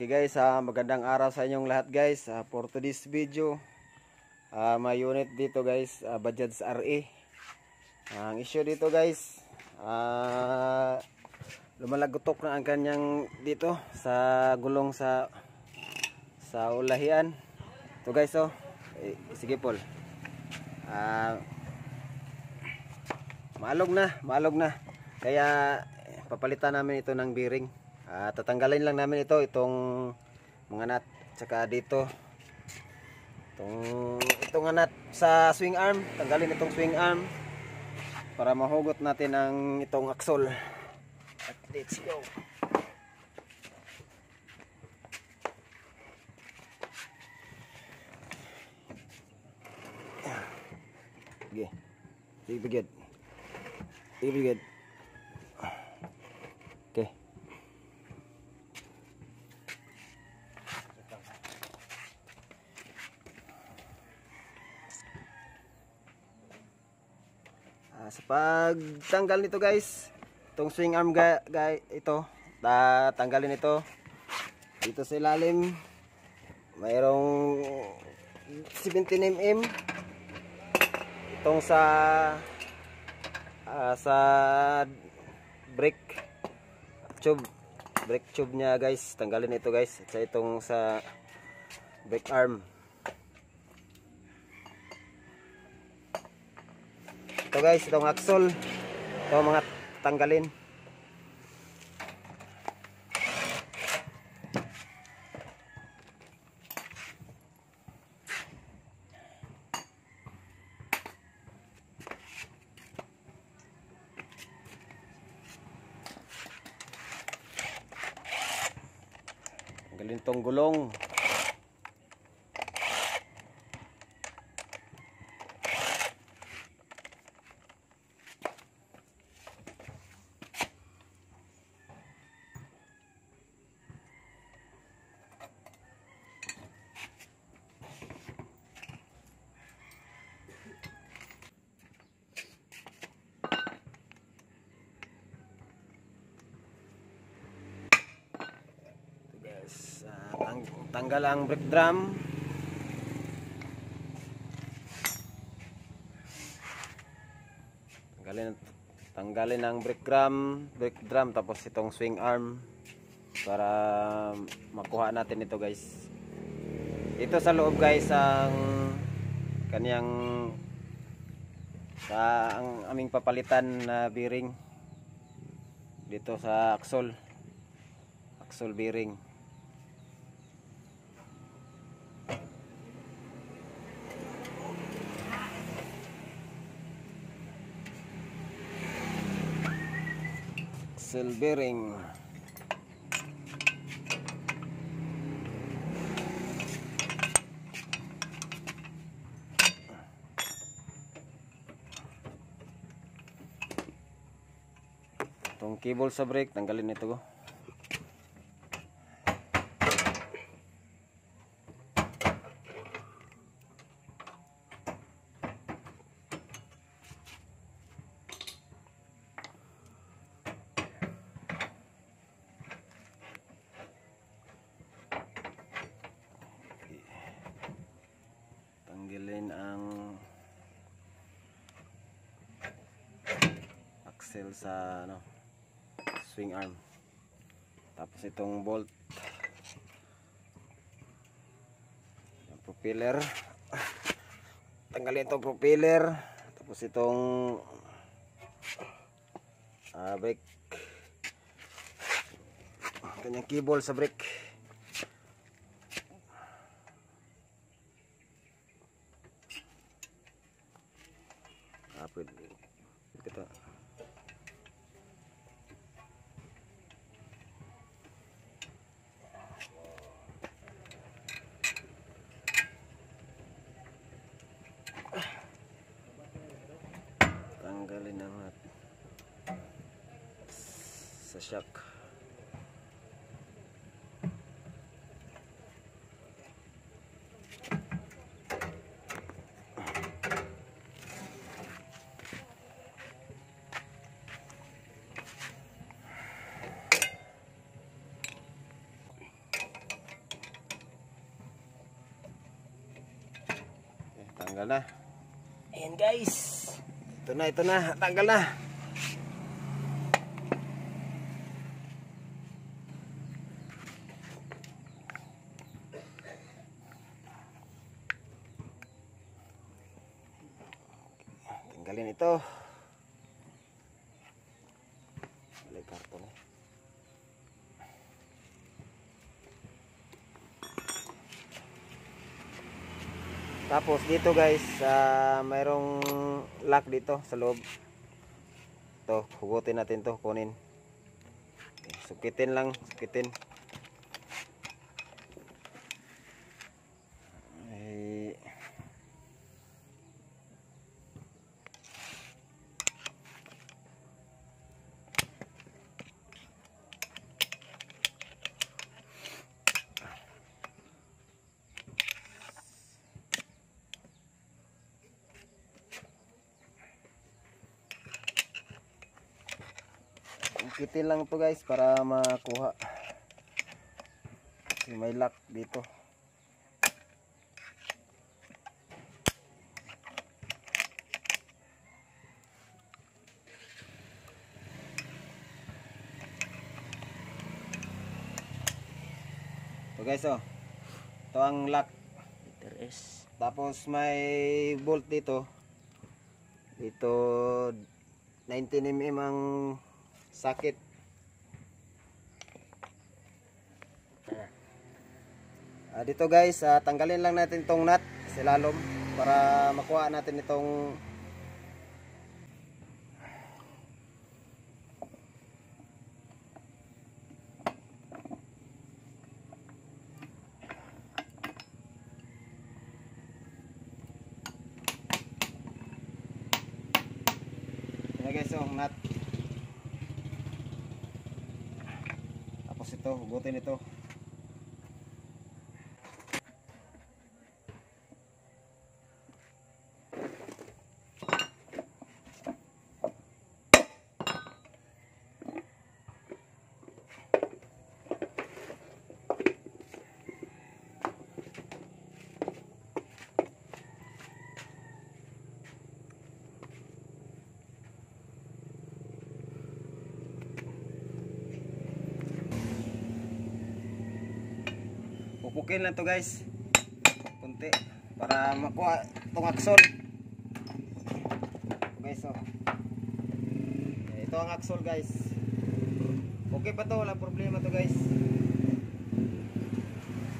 Okay guys, magandang araw sa inyong lahat guys. For today's video, may unit dito guys, Bajaj RE. Ang issue dito guys, lumalagotok na ang kanyang dito sa gulong sa ulahian. Ito guys oh, sige Paul. Maalog na. Kaya papalitan namin ito ng bearing. Tatanggalin lang namin itong mga nut, tsaka dito itong nut sa swing arm. Tanggalin itong swing arm para mahugot natin ang itong axle. At let's go. Okay. Ibigid. Okay. Sa pagtanggal nito guys, itong swing arm ito, tanggalin ito. Dito sa ilalim mayroong 17 mm. Itong sa brake tube nya guys, tanggalin ito guys. At itong sa brake arm, ito guys, itong axle, ito mga tanggalin. Tanggalin itong gulong. Tanggal ang brake drum. Tanggalin ang brake drum, tapos itong swing arm para makuha natin ito guys. Ito sa loob guys ang kaniyang ang aming papalitan na bearing dito sa axle bearing. Axle bearing. Itong cable sa brake, tanggalin ito ko. Tanggalin ang axle sa swing arm, tapos itong bolt, yung propeller, tanggalin itong propeller, tapos itong brake, kanyang cable sa brake. Pwede kita tanggalin naman sa shock. Tanggal na. Ayan guys. Ito na, tanggal na. Tanggalin ito. Balik karton. Tapos dito guys, mayroong lock dito sa loob. Ito, hugutin natin to, kunin. Okay, sukitin lang, sukitin. Ay. Sukitin lang to guys para makuha. Kasi may lock dito. Ito guys, oh. Ito ang lock. Letter S. Tapos may bolt dito. Dito 19 mm ang sakit. Dito guys, tanggalin lang natin itong nut sa ilalom para makuha natin itong guys, oh, nut. Tapos ito, hugutin ito. Pupukin lang to guys, kunti para makuha itong aksol guys, oh. Ito ang aksol guys, okay pa to, walang problema to guys.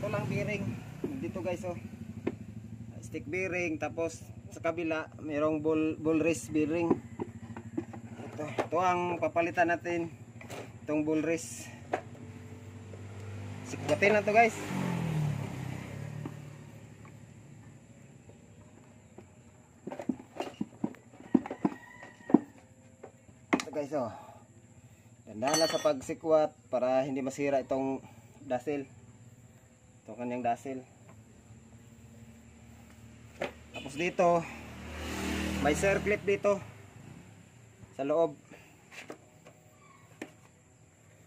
Ito lang bearing dito guys, oh. Stick bearing, tapos sa kabila mayroong ball race bearing. Ito ang papalitan natin, itong ball race. Sikwatin lang to guys. Guys, oh, dandahan lang sa pagsikwat para hindi masira itong dasil, itong kanyang dasil. Tapos dito may circlip dito sa loob.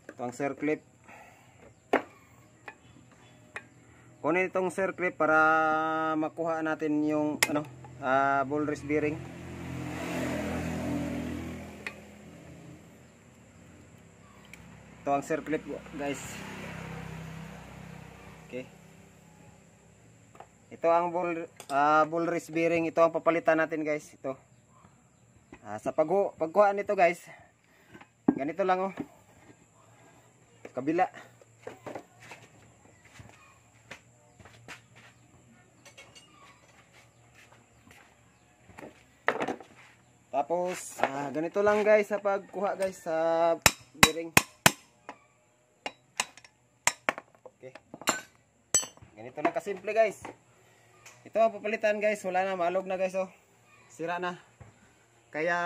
Ito ang circlip. Kunin itong circlip para makuha natin yung ball race bearing. Ito ang circlip guys. Okay. Ito ang ball race bearing. Ito ang papalitan natin guys. Ito. Sa pagkuha nito guys, ganito lang, oh. Kabila. Tapos ganito lang guys sa pagkuha guys sa bearing. Okay. Ganito lang kasimple guys. Ito ang papalitan guys, wala na, maalog na guys, oh. Sira na. Kaya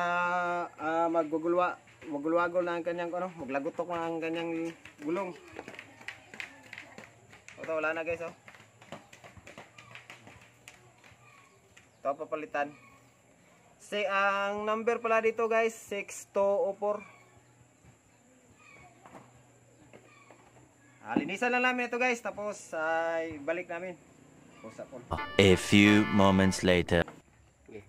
magugulwagol na ang kanyang maglagutok na ang kanyang gulong. Ito wala na guys, oh. Ito ang papalitan. Ang number pala dito guys, 6204. Linisan lang namin ito guys, tapos balik namin. Usapon. A few moments later. Okay.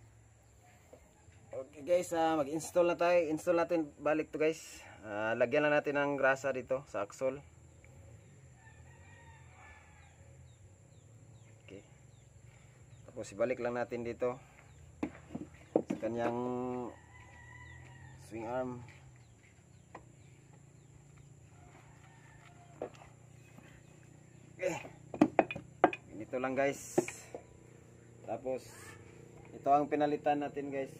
Okay guys, mag-install na tayo. Install natin balik to guys. Lagyan lang natin ng grasa dito sa axle. Okay. Tapos ibalik lang natin dito sa kanyang swing arm. Okay. Ganito lang guys. Tapos ito ang pinalitan natin guys.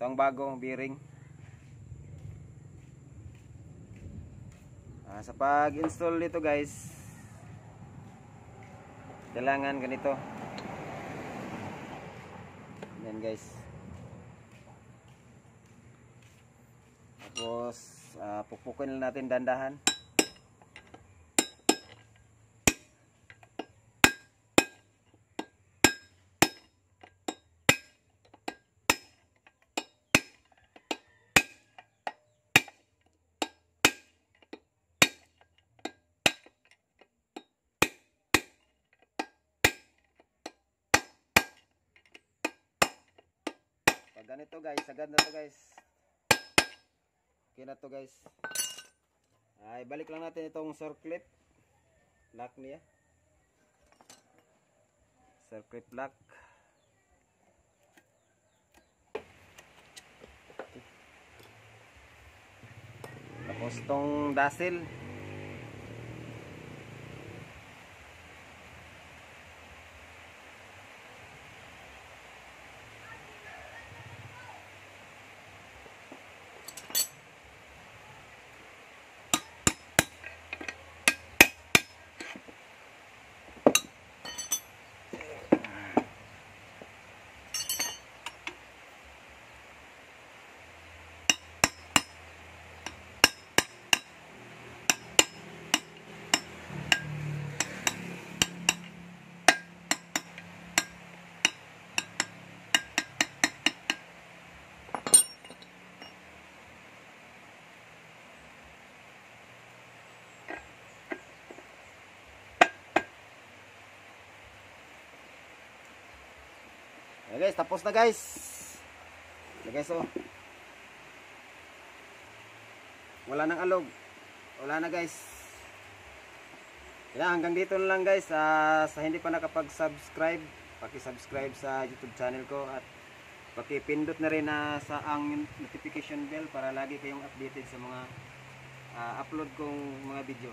Ito ang bagong bearing. Sa pag-install dito guys, kailangan ganito. Yan guys. Tapos pupukin lang natin dandahan. Ganito guys, sagad na to guys. Okay na to guys. Ay balik lang natin itong circlip lock niya. Circlip lock. Okay. Tapos itong dasil. Okay guys, tapos na guys. Okay guys, oh. Wala nang alog. Wala na guys. Kaya hanggang dito na lang guys. Sa hindi pa nakapag-subscribe, paki-subscribe sa YouTube channel ko at paki-pindot na rin sa ang notification bell para lagi kayong updated sa mga upload kong mga video.